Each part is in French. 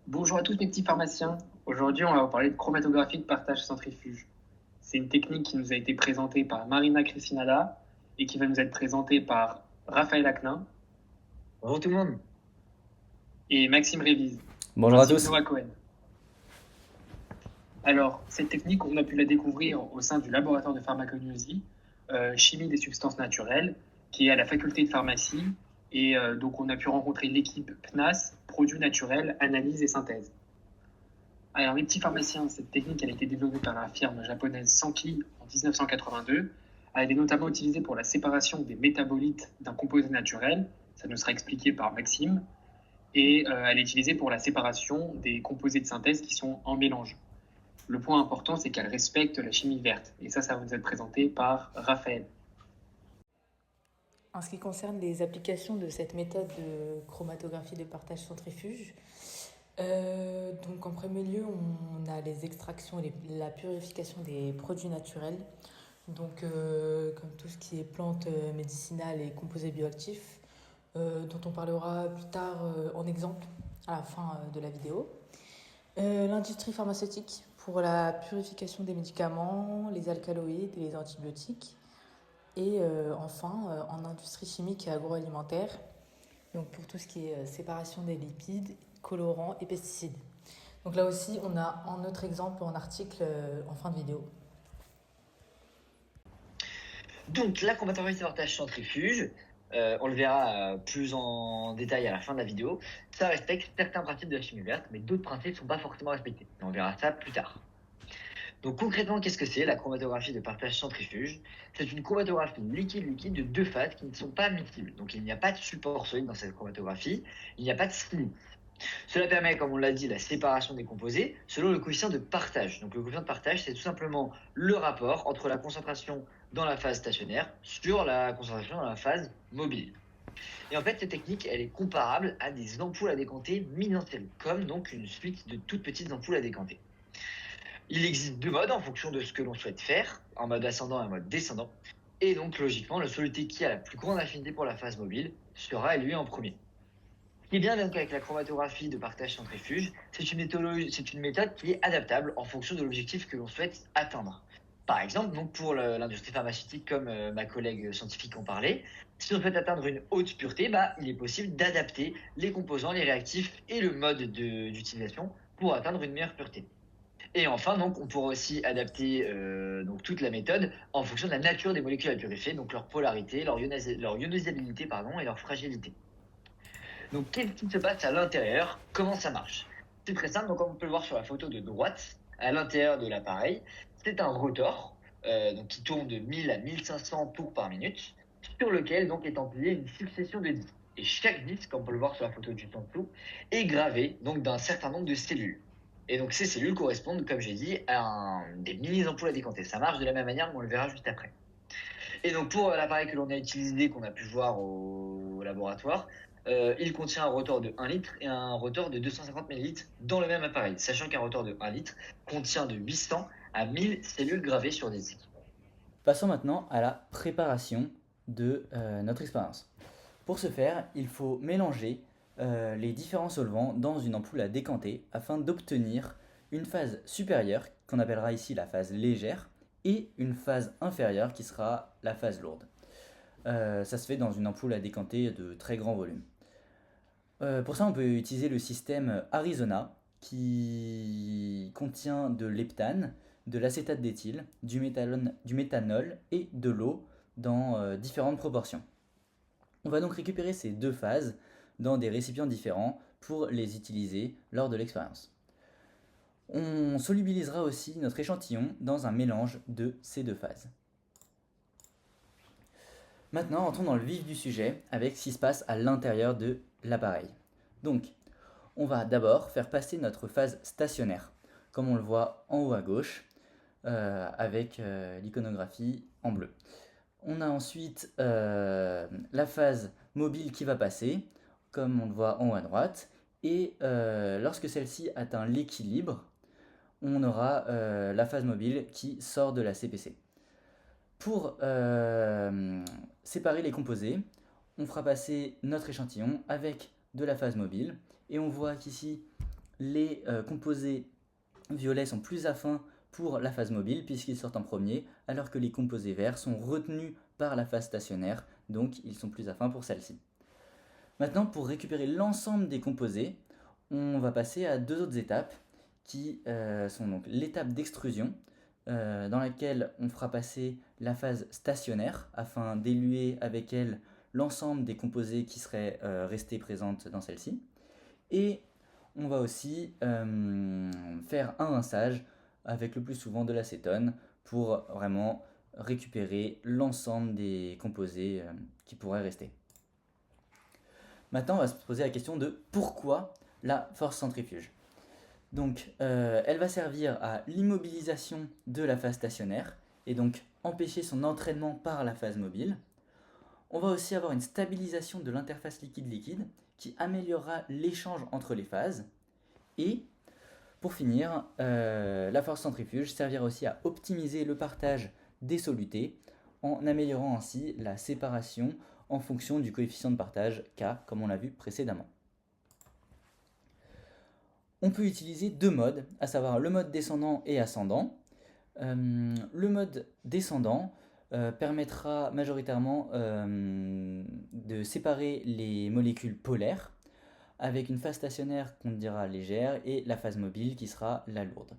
Bonjour à tous mes petits pharmaciens. Aujourd'hui, on va vous parler de chromatographie de partage centrifuge. C'est une technique qui nous a été présentée par Marina Cristinada et qui va nous être présentée par Raphaël Aknin Bonjour tout le monde. et Maxime Révise, Bonjour à ainsi que tous. Noah Cohen. Alors, cette technique, on a pu la découvrir au sein du laboratoire de pharmacognosie, chimie des substances naturelles, qui est à la faculté de pharmacie. Et donc, on a pu rencontrer l'équipe PNAS, produits naturels, analyse et synthèse. Alors, les petits pharmaciens, cette technique elle a été développée par la firme japonaise Sankei en 1982. Elle est notamment utilisée pour la séparation des métabolites d'un composé naturel. Ça nous sera expliqué par Maxime. Et elle est utilisée pour la séparation des composés de synthèse qui sont en mélange. Le point important, c'est qu'elle respecte la chimie verte. Et ça va nous être présenté par Raphaël. En ce qui concerne les applications de cette méthode de chromatographie de partage centrifuge, donc en premier lieu, on a les extractions et la purification des produits naturels, donc comme tout ce qui est plantes médicinales et composés bioactifs, dont on parlera plus tard en exemple à la fin de la vidéo. L'industrie pharmaceutique pour la purification des médicaments, les alcaloïdes et les antibiotiques. Et enfin, en industrie chimique et agroalimentaire, donc pour tout ce qui est séparation des lipides, colorants et pesticides. Donc là aussi, on a un autre exemple en article en fin de vidéo. Donc la chromatographie de partage centrifuge, on le verra plus en détail à la fin de la vidéo, ça respecte certains principes de la chimie verte, mais d'autres principes ne sont pas forcément respectés. On verra ça plus tard. Donc concrètement, qu'est-ce que c'est la chromatographie de partage centrifuge? C'est une chromatographie liquide-liquide de deux phases qui ne sont pas miscibles. Donc il n'y a pas de support solide dans cette chromatographie, il n'y a pas de silice. Cela permet, comme on l'a dit, la séparation des composés selon le coefficient de partage. Donc le coefficient de partage, c'est tout simplement le rapport entre la concentration dans la phase stationnaire sur la concentration dans la phase mobile. Et en fait, cette technique, elle est comparable à des ampoules à décanter mises en série, comme donc une suite de toutes petites ampoules à décanter. Il existe deux modes en fonction de ce que l'on souhaite faire, en mode ascendant et en mode descendant. Et donc, logiquement, le soluté qui a la plus grande affinité pour la phase mobile sera élu en premier. Ce qui est bien donc avec la chromatographie de partage centrifuge, c'est une méthode qui est adaptable en fonction de l'objectif que l'on souhaite atteindre. Par exemple, donc pour l'industrie pharmaceutique, comme ma collègue scientifique en parlait, si on souhaite atteindre une haute pureté, il est possible d'adapter les composants, les réactifs et le mode d'utilisation pour atteindre une meilleure pureté. Et enfin, donc, on pourra aussi adapter donc toute la méthode en fonction de la nature des molécules à purifier, donc leur polarité, leur ionisabilité et leur fragilité. Donc, qu'est-ce qui se passe à l'intérieur? Comment ça marche? C'est très simple. Donc, comme on peut le voir sur la photo de droite, à l'intérieur de l'appareil, c'est un rotor donc qui tourne de 1000 à 1500 tours par minute, sur lequel donc est empilée une succession de disques. Et chaque disque, comme on peut le voir sur la photo du en dessous, est gravé donc d'un certain nombre de cellules. Et donc, ces cellules correspondent, comme j'ai dit, à des mini-ampoules à décanter. Ça marche de la même manière, mais on le verra juste après. Et donc, pour l'appareil que l'on a utilisé, qu'on a pu voir au laboratoire, il contient un rotor de 1 litre et un rotor de 250 millilitres dans le même appareil, sachant qu'un rotor de 1 litre contient de 800 à 1000 cellules gravées sur des disques. Passons maintenant à la préparation de notre expérience. Pour ce faire, il faut mélanger les différents solvants dans une ampoule à décanter afin d'obtenir une phase supérieure qu'on appellera ici la phase légère et une phase inférieure qui sera la phase lourde. Ça se fait dans une ampoule à décanter de très grand volume. Pour ça, on peut utiliser le système Arizona qui contient de l'heptane, de l'acétate d'éthyle, du méthanol et de l'eau dans différentes proportions. On va donc récupérer ces deux phases dans des récipients différents pour les utiliser lors de l'expérience. On solubilisera aussi notre échantillon dans un mélange de ces deux phases. Maintenant, entrons dans le vif du sujet avec ce qui se passe à l'intérieur de l'appareil. Donc, on va d'abord faire passer notre phase stationnaire, comme on le voit en haut à gauche, avec l'iconographie en bleu. On a ensuite la phase mobile qui va passer, comme on le voit en haut à droite, et lorsque celle-ci atteint l'équilibre, on aura la phase mobile qui sort de la CPC. Pour séparer les composés, on fera passer notre échantillon avec de la phase mobile, et on voit qu'ici les composés violets sont plus affins pour la phase mobile puisqu'ils sortent en premier, alors que les composés verts sont retenus par la phase stationnaire, donc ils sont plus affins pour celle-ci. Maintenant, pour récupérer l'ensemble des composés, on va passer à deux autres étapes qui sont donc l'étape d'extrusion, dans laquelle on fera passer la phase stationnaire afin d'éluer avec elle l'ensemble des composés qui seraient restés présentes dans celle-ci. Et on va aussi faire un rinçage avec le plus souvent de l'acétone pour vraiment récupérer l'ensemble des composés qui pourraient rester. Maintenant, on va se poser la question de pourquoi la force centrifuge. Donc, elle va servir à l'immobilisation de la phase stationnaire et donc empêcher son entraînement par la phase mobile. On va aussi avoir une stabilisation de l'interface liquide-liquide qui améliorera l'échange entre les phases. Et pour finir, la force centrifuge servira aussi à optimiser le partage des solutés en améliorant ainsi la séparation en fonction du coefficient de partage K, comme on l'a vu précédemment. On peut utiliser deux modes, à savoir le mode descendant et ascendant. Le mode descendant permettra majoritairement de séparer les molécules polaires avec une phase stationnaire qu'on dira légère et la phase mobile qui sera la lourde.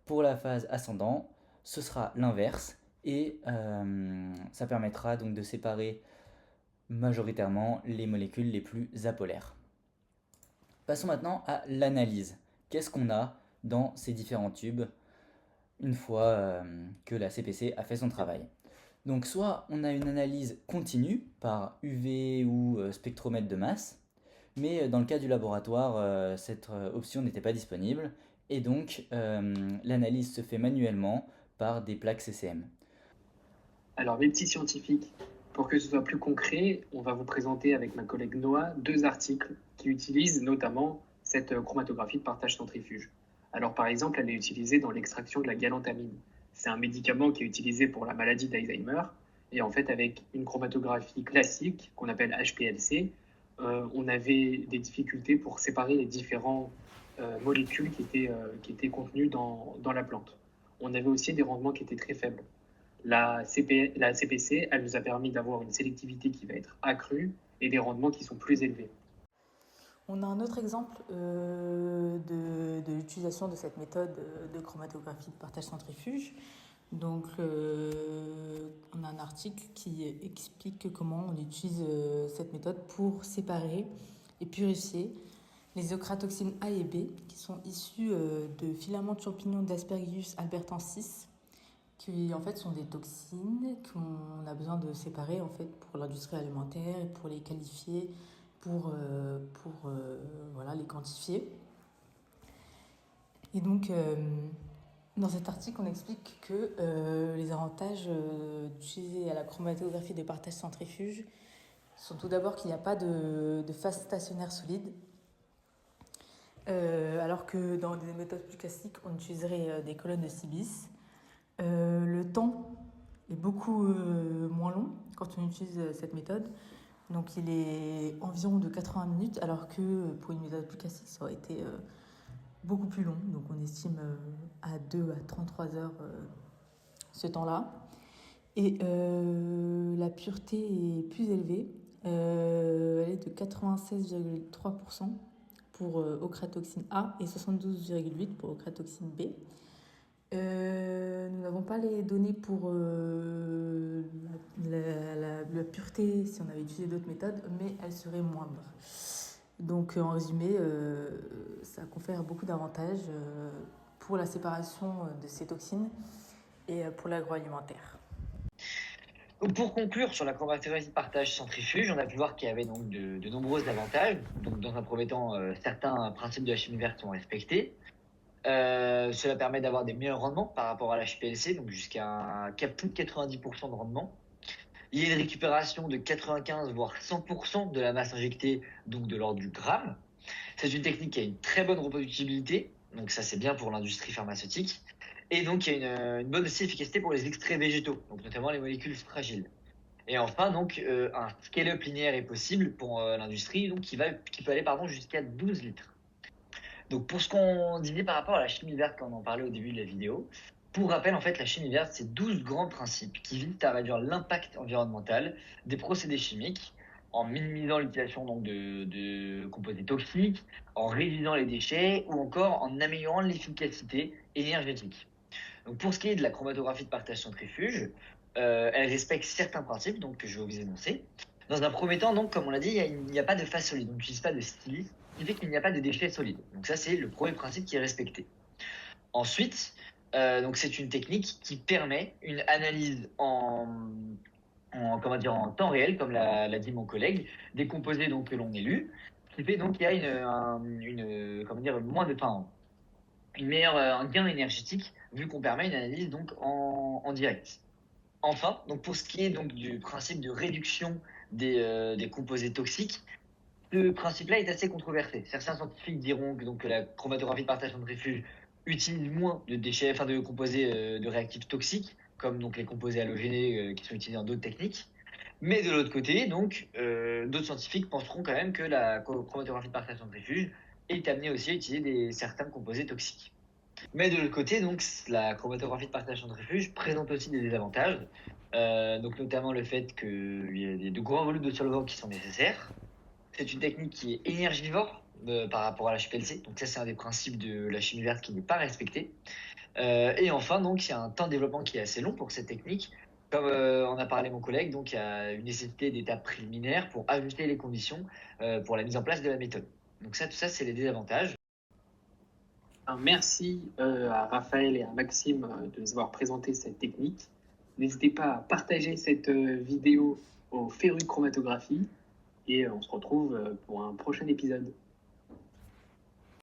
Pour la phase ascendant, ce sera l'inverse et ça permettra donc de séparer majoritairement les molécules les plus apolaires. Passons maintenant à l'analyse. Qu'est-ce qu'on a dans ces différents tubes une fois que la CPC a fait son travail? Donc soit on a une analyse continue par UV ou spectromètre de masse, mais dans le cas du laboratoire, cette option n'était pas disponible et donc l'analyse se fait manuellement par des plaques CCM. Alors, mes petits scientifiques, pour que ce soit plus concret, on va vous présenter avec ma collègue Noah deux articles qui utilisent notamment cette chromatographie de partage centrifuge. Alors, par exemple, elle est utilisée dans l'extraction de la galantamine. C'est un médicament qui est utilisé pour la maladie d'Alzheimer. Et en fait, avec une chromatographie classique qu'on appelle HPLC, on avait des difficultés pour séparer les différentes molécules qui étaient contenues dans la plante. On avait aussi des rendements qui étaient très faibles. La CPC, elle nous a permis d'avoir une sélectivité qui va être accrue et des rendements qui sont plus élevés. On a un autre exemple de l'utilisation de cette méthode de chromatographie de partage centrifuge. Donc, on a un article qui explique comment on utilise cette méthode pour séparer et purifier les ochratoxines A et B qui sont issus de filaments de champignons d'Aspergillus albertensis, qui en fait sont des toxines qu'on a besoin de séparer en fait pour l'industrie alimentaire et pour les qualifier, pour voilà, les quantifier. Et donc dans cet article on explique que les avantages d'utiliser à la chromatographie de partage centrifuge sont tout d'abord qu'il n'y a pas de phase stationnaire solide, alors que dans des méthodes plus classiques on utiliserait des colonnes de Sibis. Le temps est beaucoup moins long quand on utilise cette méthode. Donc il est environ de 80 minutes, alors que pour une méthode plus classique, ça aurait été beaucoup plus long. Donc on estime à 2 à 33 heures ce temps-là. Et la pureté est plus élevée. Elle est de 96,3% pour ochratoxine A et 72,8% pour ochratoxine B. Nous n'avons pas les données pour la pureté si on avait utilisé d'autres méthodes, mais elle serait moindre. Donc en résumé, ça confère beaucoup d'avantages pour la séparation de ces toxines et pour l'agroalimentaire. Pour conclure sur la chromatographie de partage centrifuge, on a pu voir qu'il y avait donc de nombreux avantages. Donc dans un premier temps, certains principes de la chimie verte sont respectés. Cela permet d'avoir des meilleurs rendements par rapport à l'HPLC, donc jusqu'à plus de 90% de rendement. Il y a une récupération de 95 voire 100% de la masse injectée, donc de l'ordre du gramme. C'est une technique qui a une très bonne reproductibilité, donc ça c'est bien pour l'industrie pharmaceutique. Et donc il y a une bonne aussi efficacité pour les extraits végétaux, donc notamment les molécules fragiles. Et enfin donc un scale-up linéaire est possible pour l'industrie, donc qui peut aller jusqu'à 12 litres. Donc pour ce qu'on disait par rapport à la chimie verte quand on en parlait au début de la vidéo, pour rappel, en fait, la chimie verte, c'est 12 grands principes qui visent à réduire l'impact environnemental des procédés chimiques en minimisant l'utilisation donc de composés toxiques, en réduisant les déchets ou encore en améliorant l'efficacité énergétique. Donc pour ce qui est de la chromatographie de partage centrifuge, elle respecte certains principes donc, que je vais vous énoncer. Dans un premier temps, donc, comme on l'a dit, il n'y a pas de phase solide, on n'utilise pas de style, ce qui fait qu'il n'y a pas de déchets solides. Donc ça, c'est le premier principe qui est respecté. Ensuite, donc c'est une technique qui permet une analyse comment dire, en temps réel, comme l'a dit mon collègue, des composés donc, que l'on élu, ce qui fait donc qu'il y a comment dire, une meilleure, un gain énergétique vu qu'on permet une analyse donc en direct. Enfin, donc pour ce qui est donc du principe de réduction des composés toxiques, ce principe-là est assez controversé. Certains scientifiques diront que, donc, que la chromatographie de partage centrifuge utilise moins de déchets, enfin de composés de réactifs toxiques, comme donc les composés halogénés qui sont utilisés dans d'autres techniques. Mais de l'autre côté, donc, d'autres scientifiques penseront quand même que la chromatographie de partage centrifuge est amenée aussi à utiliser certains composés toxiques. Mais de l'autre côté, donc, la chromatographie de partage centrifuge présente aussi des désavantages, donc notamment le fait qu'il y a de grands volumes de solvants qui sont nécessaires. C'est une technique qui est énergivore par rapport à la HPLC, donc ça c'est un des principes de la chimie verte qui n'est pas respecté. Et enfin, donc, il y a un temps de développement qui est assez long pour cette technique. Comme en a parlé mon collègue, donc il y a une nécessité d'étapes préliminaires pour ajuster les conditions pour la mise en place de la méthode. Donc ça, tout ça, c'est les désavantages. Merci à Raphaël et à Maxime de nous avoir présenté cette technique. N'hésitez pas à partager cette vidéo aux férus de chromatographie et on se retrouve pour un prochain épisode.